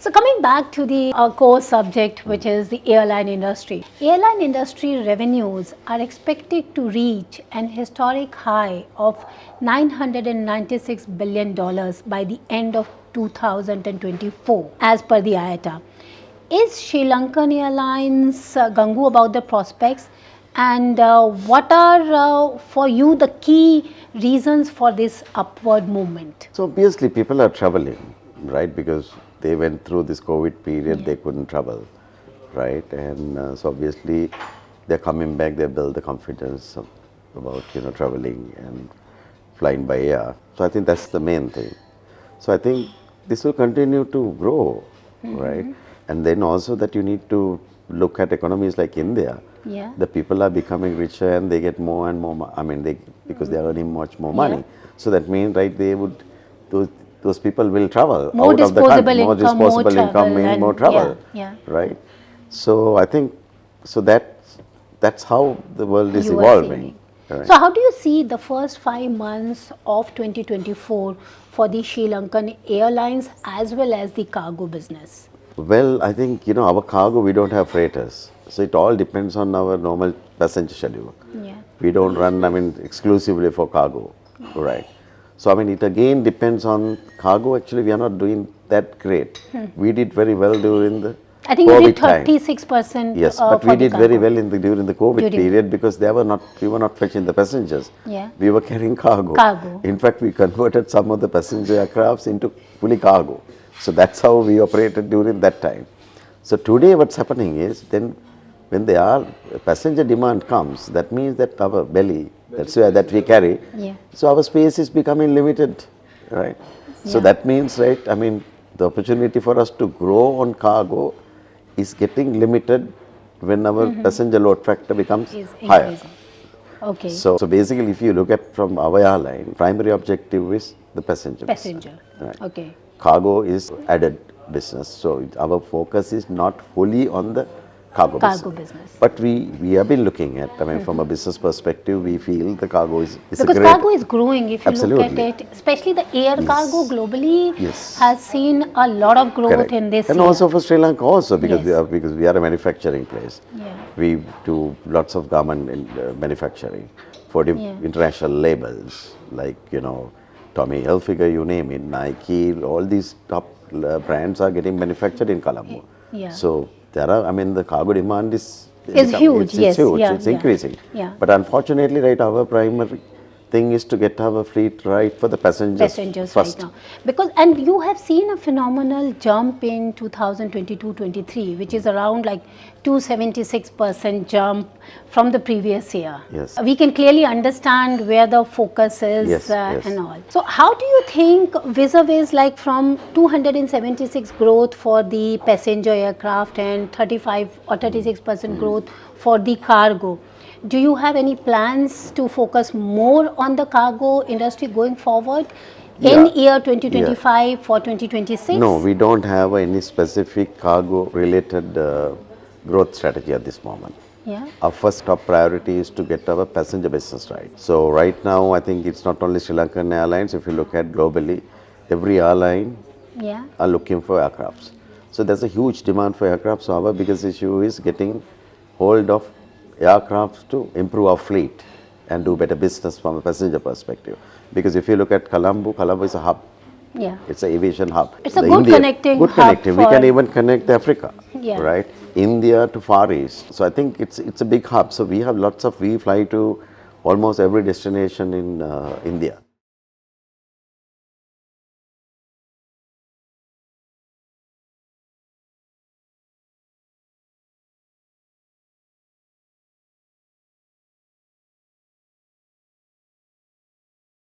So coming back to the core subject, which is the airline industry. Airline industry revenues are expected to reach an historic high of $996 billion by the end of 2024, as per the IATA. Is Sri Lankan Airlines gung-ho about the prospects? And what are for you the key reasons for this upward movement? So obviously people are traveling, right? Because they went through this COVID period, they couldn't travel, right? And so obviously they're coming back, they build the confidence about traveling and flying by air. So I think that's the main thing. So I think this will continue to grow, right? And then also that you need to look at economies like India. Yeah. The people are becoming richer and they get more and more. Because they are earning much more money. So that means, right? They would those people will travel more out of the country, more disposable income, and more travel, right? So I think that's how the world is evolving. Right. So how do you see the first 5 months of 2024 for the Sri Lankan Airlines as well as the cargo business? Well, I think our cargo, we don't have freighters, so it all depends on our normal passenger schedule. Yeah. We don't run exclusively for cargo, right? So it again depends on cargo. Actually, we are not doing that great. We did very well during the I think COVID you did 36%. time. Yes, but we did very well during the COVID period because we were not fetching the passengers. Yeah. We were carrying cargo. In fact, we converted some of the passenger aircrafts into fully cargo. So that's how we operated during that time. So today what's happening is then when passenger demand comes, that means that our belly, that's where that we carry. Yeah. So our space is becoming limited, right? So that means, right, the opportunity for us to grow on cargo is getting limited when our passenger load factor becomes higher. Okay. So basically, if you look at from our airline, primary objective is the passenger. Right. Okay. Cargo is added business. So our focus is not fully on the cargo business. But we have been looking at, from a business perspective, we feel the cargo is because a great, cargo is growing if you look at it, especially the air cargo globally has seen a lot of growth in this and year. Also for Sri Lanka also because we are a manufacturing place. Yeah. We do lots of garment manufacturing for the international labels like Tommy Hilfiger, you name it, Nike, all these top brands are getting manufactured in Colombo. Yeah. So there are, the cargo demand is huge. It's huge. It's increasing. Yeah. But unfortunately, right, our primary thing is to get our fleet right for the passengers first. Right now. And you have seen a phenomenal jump in 2022-23, which is around like 276% jump from the previous year. Yes. We can clearly understand where the focus is and all. So how do you think vis-a-vis like from 276 growth for the passenger aircraft and 35 or 36% growth for the cargo? Do you have any plans to focus more on the cargo industry going forward in year 2025 for 2026? No, we don't have any specific cargo related growth strategy at this moment. Yeah. Our first top priority is to get our passenger business right. So right now, I think it's not only SriLankan Airlines. If you look at globally, every airline are looking for aircrafts. So there's a huge demand for aircraft. So our biggest issue is getting hold of aircraft to improve our fleet and do better business from a passenger perspective. Because if you look at Colombo is a hub. Yeah. It's an aviation hub. It's a good connecting hub. We can even connect Africa, right? India to Far East. So I think it's a big hub. So we fly to almost every destination in India.